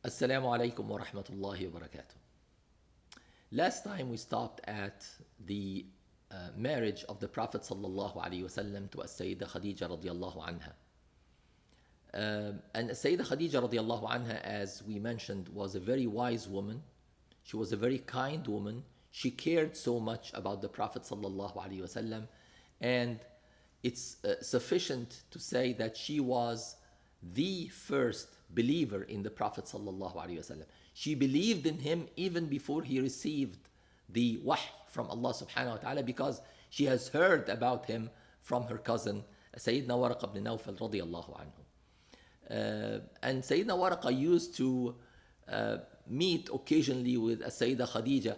Assalamu alaikum wa rahmatullahi wa barakatuh. Last time we stopped at the marriage of the Prophet sallallahu alaihi wasallam to As-Sayyidah Khadija radiallahu anha. And Sayyidah Khadija radiallahu anha, as we mentioned, was a very wise woman. She was a very kind woman. She cared so much about the Prophet sallallahu alaihi wasallam, and it's sufficient to say that she was the first believer in the Prophet sallallahu alaihi wasallam. She believed in him even before he received the wahy from Allah subhanahu wa ta'ala, because she has heard about him from her cousin Sayyidina Waraqa ibn Nawfal radiallahu anhu. And Sayyidina Waraqa used to meet occasionally with Sayyida Khadija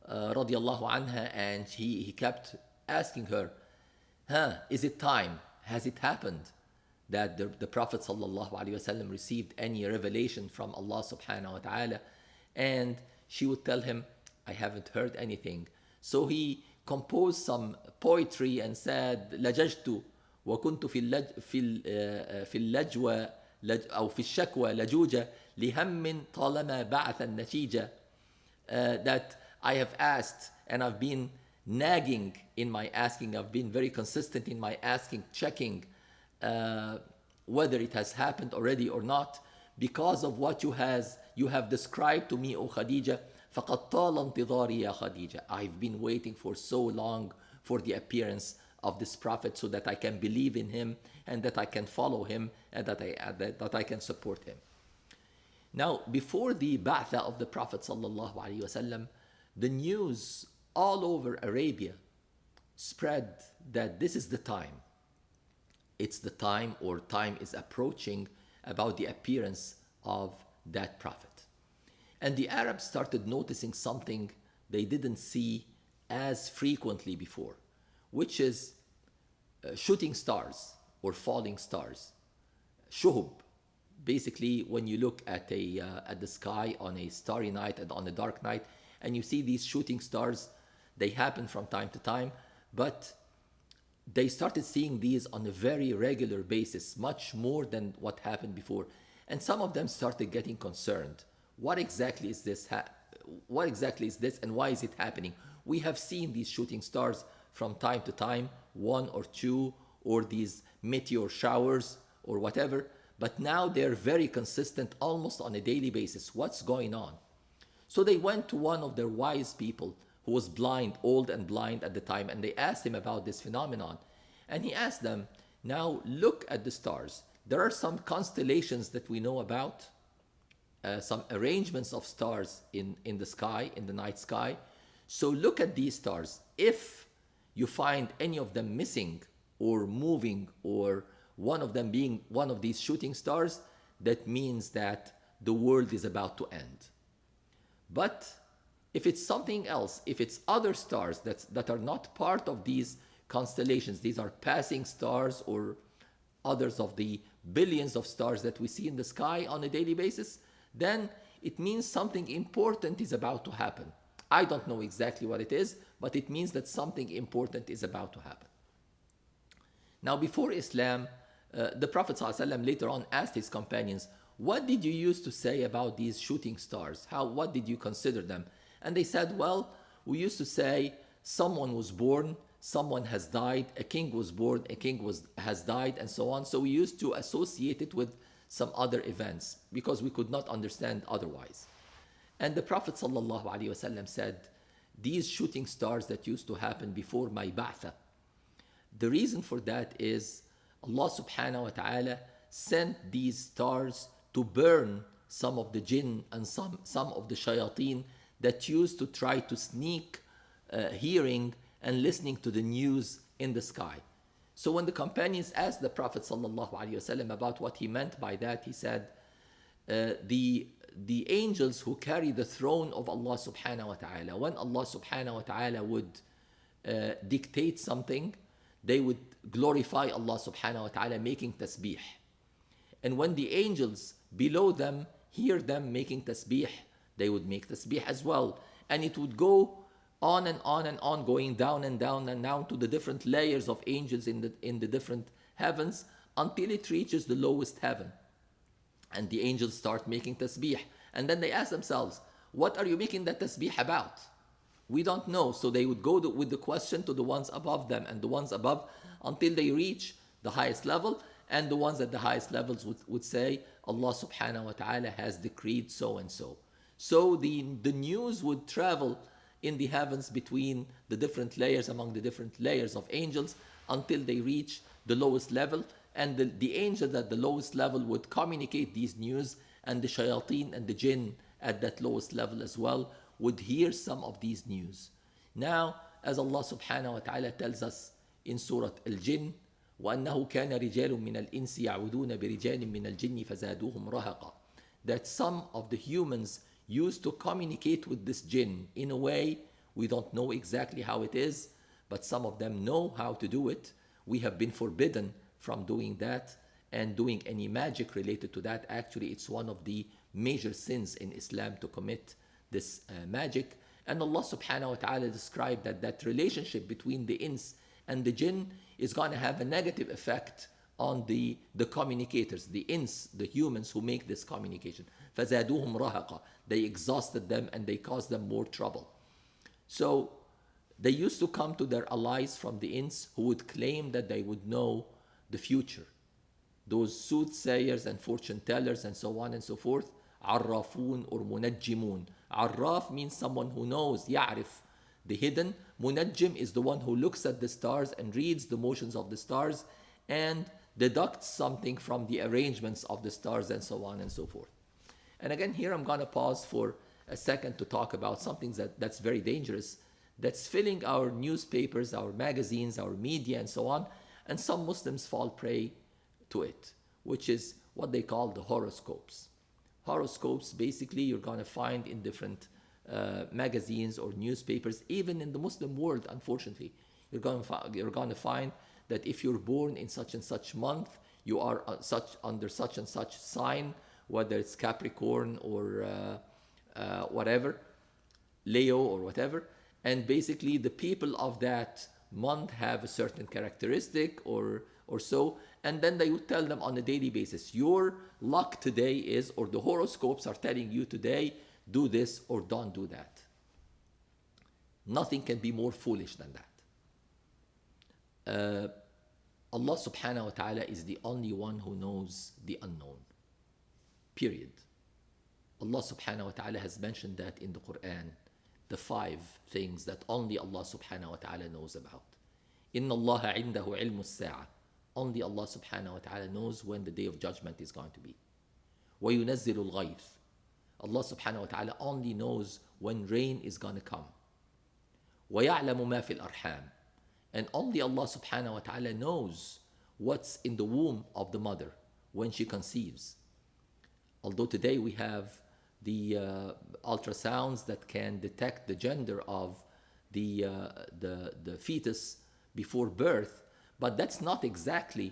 radiallahu anha, and he kept asking her, is it time? Has it happened that the Prophet sallallahu alaihi wasallam received any revelation from Allah subhanahu wa ta'ala? And she would tell him, I haven't heard anything. So he composed some poetry and said, لججت وكنت في اللجوى أو في الشكوى لجوجة لهم طالما بعث النتيجة, that I have asked and I've been nagging in my asking. I've been very consistent in my asking, checking whether it has happened already or not, because of what you have described to me, O Khadija. فَقَدْ طَالَ انْتِظَارِي يَا Khadija. I've been waiting for so long for the appearance of this Prophet so that I can believe in him and that I can follow him and that I can support him. Now, before the ba'tha of the Prophet sallallahu alaihi wasallam, the news all over Arabia spread that this is the time. It's the time, or time is approaching, about the appearance of that Prophet. And the Arabs started noticing something they didn't see as frequently before, which is shooting stars or falling stars. Shuhub. Basically, when you look at the sky on a starry night and on a dark night, and you see these shooting stars, they happen from time to time, but they started seeing these on a very regular basis, much more than what happened before. And some of them started getting concerned. What exactly is this? What exactly is this, and why is it happening? We have seen these shooting stars from time to time, one or two, or these meteor showers or whatever, but now they're very consistent, almost on a daily basis. What's going on? So they went to one of their wise people who was blind, old and blind at the time, and they asked him about this phenomenon. And he asked them, now look at the stars. There are some constellations that we know about, some arrangements of stars in the sky, in the night sky. So look at these stars. If you find any of them missing or moving, or one of them being one of these shooting stars, that means that the world is about to end. But if it's something else, if it's other stars that are not part of these constellations, these are passing stars or others of the billions of stars that we see in the sky on a daily basis, then it means something important is about to happen. I don't know exactly what it is, but it means that something important is about to happen. Now, before Islam, the Prophet ﷺ later on asked his companions, what did you used to say about these shooting stars? What did you consider them? And they said, well, we used to say someone was born, someone has died, a king was born, a king has died, and so on. So we used to associate it with some other events because we could not understand otherwise. And the Prophet ﷺ said, these shooting stars that used to happen before my ba'tha, the reason for that is Allah subhanahu wa ta'ala sent these stars to burn some of the jinn and some of the shayateen that used to try to sneak hearing and listening to the news in the sky. So when the companions asked the Prophet ﷺ about what he meant by that, he said, the angels who carry the throne of Allah subhanahu wa ta'ala, when Allah subhanahu wa ta'ala would dictate something, they would glorify Allah subhanahu wa ta'ala making tasbih. And when the angels below them hear them making tasbih, they would make tasbih as well. And it would go on and on and on, going down and down and down to the different layers of angels in the different heavens until it reaches the lowest heaven. And the angels start making tasbih. And then they ask themselves, what are you making that tasbih about? We don't know. So they would go with the question to the ones above them and the ones above until they reach the highest level. And the ones at the highest levels would say, Allah subhanahu wa ta'ala has decreed so and so. So the news would travel in the heavens between the different layers, among the different layers of angels, until they reach the lowest level. And the angel at the lowest level would communicate these news, and the shayateen and the jinn at that lowest level as well would hear some of these news. Now, as Allah subhanahu wa ta'ala tells us in Surah Al-Jinn, وَأَنَّهُ كَانَ رِجَالٌ مِّنَ الْإِنسِ يَعُوذُونَ بِرِجَالٍ مِّنَ الْجِنِّ فَزَادُوهُمْ رَهَقًا, that some of the humans used to communicate with this jinn in a way we don't know exactly how it is, but some of them know how to do it. We have been forbidden from doing that and doing any magic related to that. Actually, it's one of the major sins in Islam to commit this magic. And Allah subhanahu wa ta'ala described that relationship between the ins and the jinn is going to have a negative effect on the communicators, the ins, the humans who make this communication. فَزَادُوهُمْ رَهَقًا, they exhausted them and they caused them more trouble. So they used to come to their allies from the ins who would claim that they would know the future. Those soothsayers and fortune tellers and so on and so forth, عرافون or منجمون. عراف means someone who knows, يعرف the hidden. Munajjim is the one who looks at the stars and reads the motions of the stars and deducts something from the arrangements of the stars and so on and so forth. And again, here I'm going to pause for a second to talk about something that's very dangerous, that's filling our newspapers, our magazines, our media, and so on. And some Muslims fall prey to it, which is what they call the horoscopes. Horoscopes, basically, you're going to find in different magazines or newspapers, even in the Muslim world, unfortunately. You're going to find that if you're born in such and such month, you are under such and such sign, whether it's Capricorn or whatever, Leo or whatever. And basically, the people of that month have a certain characteristic or so, and then they would tell them on a daily basis, your luck today is, or the horoscopes are telling you today, do this or don't do that. Nothing can be more foolish than that. Allah subhanahu wa ta'ala is the only one who knows the unknown. Period. Allah subhanahu wa ta'ala has mentioned that in the Quran, the 5 things that only Allah subhanahu wa ta'ala knows about. إِنَّ اللَّهَ عِنْدَهُ عِلْمُ السَّاعَةِ. Only Allah subhanahu wa ta'ala knows when the day of judgment is going to be. وَيُنَزِّلُ الْغَيْثِ. Allah subhanahu wa ta'ala only knows when rain is going to come. وَيَعْلَمُ مَا فِي الْأَرْحَامِ. And only Allah subhanahu wa ta'ala knows what's in the womb of the mother when she conceives. Although today we have the ultrasounds that can detect the gender of the fetus before birth, but that's not exactly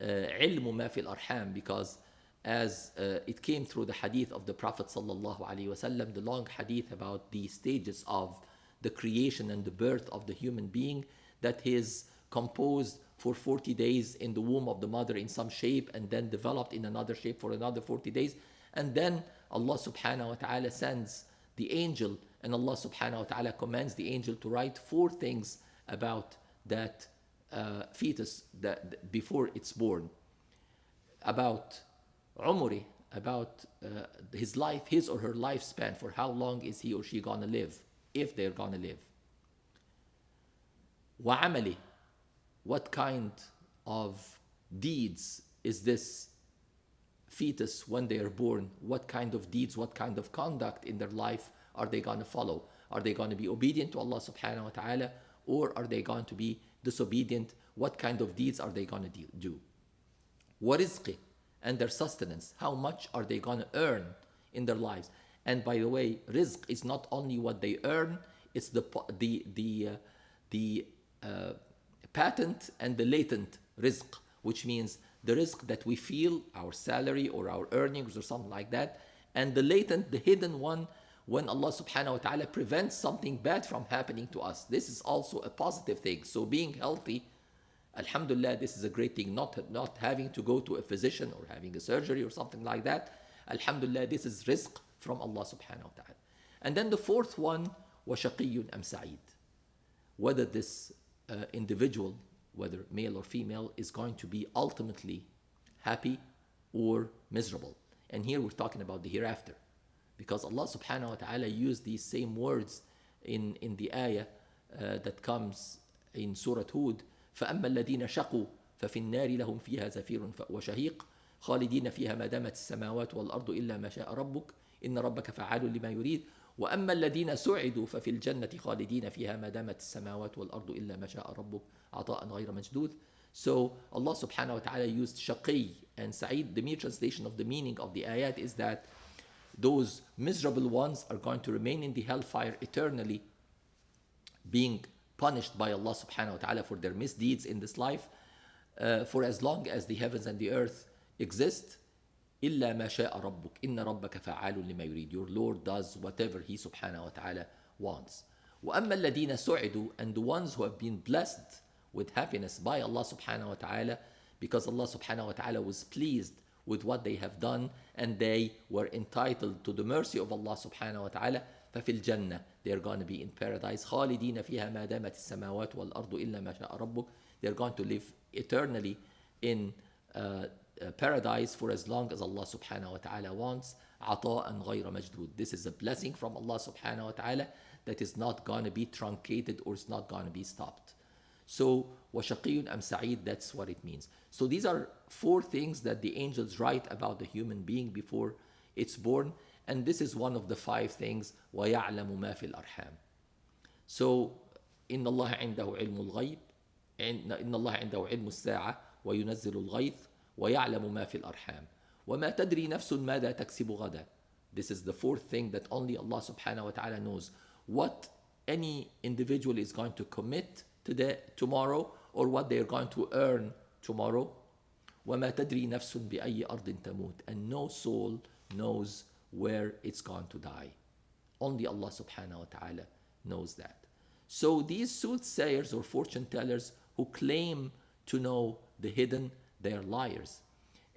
علم ما في الأرحام, because as it came through the hadith of the Prophet sallallahu alaihi wasallam, the long hadith about the stages of the creation and the birth of the human being, that he is composed for 40 days in the womb of the mother in some shape and then developed in another shape for another 40 days. And then Allah subhanahu wa ta'ala sends the angel, and Allah subhanahu wa ta'ala commands the angel to write 4 things about that fetus that before it's born, about umri, about his life, his or her lifespan, for how long is he or she gonna live, if they're gonna live. وعملي, what kind of deeds is this fetus when they are born? What kind of deeds, what kind of conduct in their life are they going to follow? Are they going to be obedient to Allah subhanahu wa ta'ala, or are they going to be disobedient? What kind of deeds are they going to do? وَرِزْقِ, and their sustenance. How much are they going to earn in their lives? And by the way, rizq is not only what they earn, it's the patent and the latent rizq, which means the rizq that we feel, our salary or our earnings or something like that, and the latent, the hidden one, when Allah subhanahu wa ta'ala prevents something bad from happening to us. This is also a positive thing. So being healthy, alhamdulillah, this is a great thing. Not having to go to a physician or having a surgery or something like that. Alhamdulillah, this is rizq from Allah subhanahu wa ta'ala. And then the fourth one, وَشَقِيٌّ أَمْ سَعِيدٌ. Whether this individual, whether male or female, is going to be ultimately happy or miserable. And here we're talking about the hereafter, because Allah subhanahu wa ta'ala used these same words in the ayah that comes in Surah Hud. فَأَمَّا الَّذِينَ شَقُوا فَفِي النَّارِ لَهُمْ فِيهَا زَفِيرٌ وَشَهِيقٌ خالدين فيها ما دامت السماوات والأرض إلا ما شاء ربك إن ربك فعال لما يريد وأما الذين سعدوا ففي الجنة خالدين فيها ما دامت السماوات والأرض إلا ما شاء ربك عطاء غير مجدود. So Allah subhanahu wa ta'ala used shaqi and sa'id. The mere translation of the meaning of the ayat is that those miserable ones are going to remain in the hellfire eternally, being punished by Allah subhanahu wa ta'ala for their misdeeds in this life for as long as the heavens and the earth exist. إلا ما شاء ربك إن ربك فعال لما يريد. Your Lord does whatever He subhanahu wa ta'ala wants. وأما الذين سعدوا, and the ones who have been blessed with happiness by Allah subhanahu wa ta'ala, because Allah subhanahu wa ta'ala was pleased with what they have done and they were entitled to the mercy of Allah subhanahu wa ta'ala, ففي الجنة, they are going to be in paradise. خالدين فيها ما دامت السماوات والأرض إلا ما شاء ربك. They are going to live eternally in paradise for as long as Allah subhanahu wa ta'ala wants. عطاء غير مجدود. This is a blessing from Allah subhanahu wa ta'ala that is not going to be truncated or it's not going to be stopped. So وَشَقِيٌّ أَمْ سَعِيدٌ, that's what it means. So these are four things that the angels write about the human being before it's born, and this is one of the five things. وَيَعْلَمُ مَا فِي الْأَرْحَامِ. So إِنَّ اللَّهَ عِنْدَهُ عِلْمُ الْغَيْبِ إِنَّ اللَّهَ عِنْدَهُ عِلْمُ السَّاعَةِ وَيُنَزِّلُ الْغَيْثَ وَيَعْلَمُ مَا فِي الْأَرْحَامِ وَمَا تَدْرِي نَفْسٌ مَاذَا تَكْسِبُ غَدًا. This is the fourth thing that only Allah subhanahu wa ta'ala knows. What any individual is going to commit today, tomorrow, or what they are going to earn tomorrow. وَمَا تَدْرِي نَفْسٌ بِأَيِّ أَرْضٍ تَمُوتُ. And no soul knows where it's going to die. Only Allah subhanahu wa ta'ala knows that. So these soothsayers or fortune tellers who claim to know the hidden, they are liars.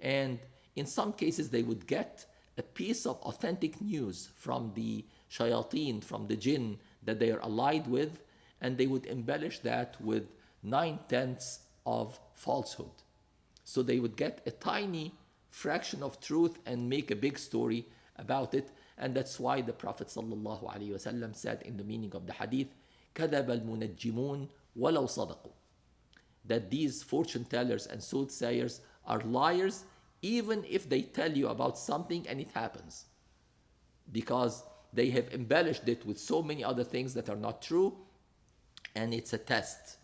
And in some cases they would get a piece of authentic news from the shayateen, from the jinn that they are allied with, and they would embellish that with 9/10 of falsehood. So they would get a tiny fraction of truth and make a big story about it. And that's why the Prophet ﷺ said in the meaning of the hadith, كَذَبَ الْمُنَجِّمُونَ وَلَوْ صَدَقُوا. That these fortune tellers and soothsayers are liars even if they tell you about something and it happens, because they have embellished it with so many other things that are not true, and it's a test.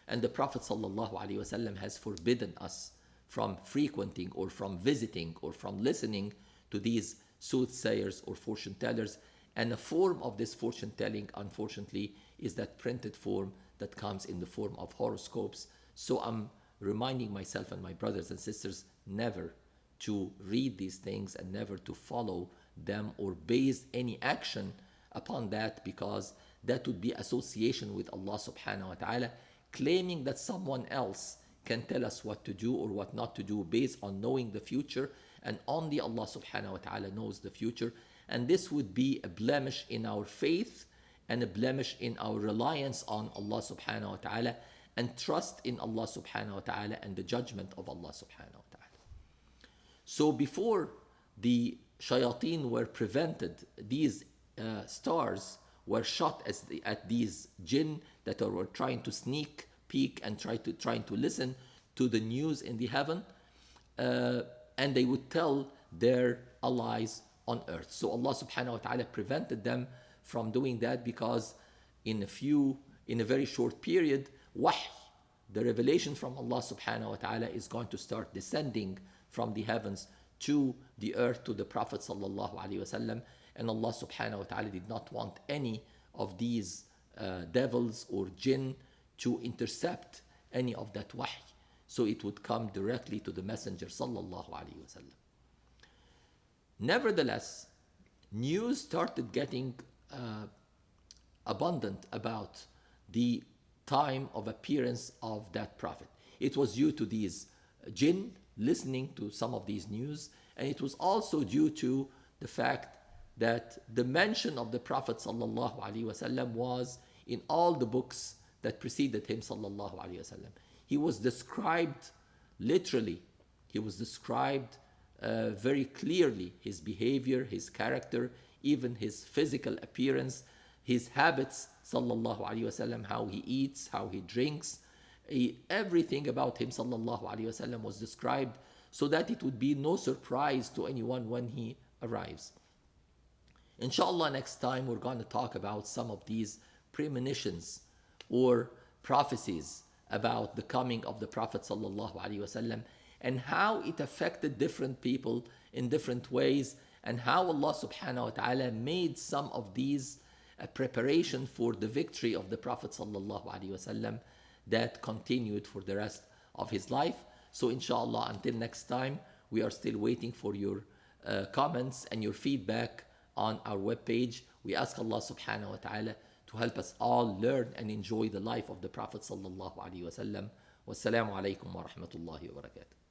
And the Prophet ﷺ has forbidden us from frequenting or from visiting or from listening to these soothsayers or fortune tellers. And a form of this fortune telling, unfortunately, is that printed form that comes in the form of horoscopes. So I'm reminding myself and my brothers and sisters never to read these things and never to follow them or base any action upon that, because that would be association with Allah subhanahu wa ta'ala, claiming that someone else can tell us what to do or what not to do based on knowing the future, and only Allah subhanahu wa ta'ala knows the future. And this would be a blemish in our faith and a blemish in our reliance on Allah subhanahu wa ta'ala and trust in Allah subhanahu wa ta'ala and the judgment of Allah subhanahu wa ta'ala. So before the shayateen were prevented, these stars were shot at these jinn that were trying to sneak peek and trying to listen to the news in the heaven, and they would tell their allies on earth. So Allah subhanahu wa ta'ala prevented them from doing that, because in a very short period, wahy, the revelation from Allah subhanahu wa ta'ala, is going to start descending from the heavens to the earth, to the Prophet sallallahu alaihi wasallam. And Allah subhanahu wa ta'ala did not want any of these devils or jinn to intercept any of that wahy. So it would come directly to the Messenger sallallahu alaihi wasallam. Nevertheless, news started getting abundant about the time of appearance of that prophet. It was due to these jinn listening to some of these news, and it was also due to the fact that the mention of the Prophet sallallahu alaihi wasallam was in all the books that preceded him sallallahu alaihi wasallam. He was described literally. He was described very clearly, his behavior, his character, even his physical appearance, his habits, sallallahu alaihi wasallam, how he eats, how he drinks, everything about him, sallallahu alaihi wasallam, was described so that it would be no surprise to anyone when he arrives. Inshallah, next time we're going to talk about some of these premonitions or prophecies about the coming of the Prophet sallallahu alaihi wasallam and how it affected different people in different ways, and how Allah subhanahu wa ta'ala made some of these preparation for the victory of the Prophet sallallahu alaihi wasallam that continued for the rest of his life. So inshallah, until next time, we are still waiting for your comments and your feedback on our webpage. We ask Allah subhanahu wa ta'ala to help us all learn and enjoy the life of the Prophet sallallahu alaihi wasallam. Wassalamu alaikum wa rahmatullahi wa barakatuh.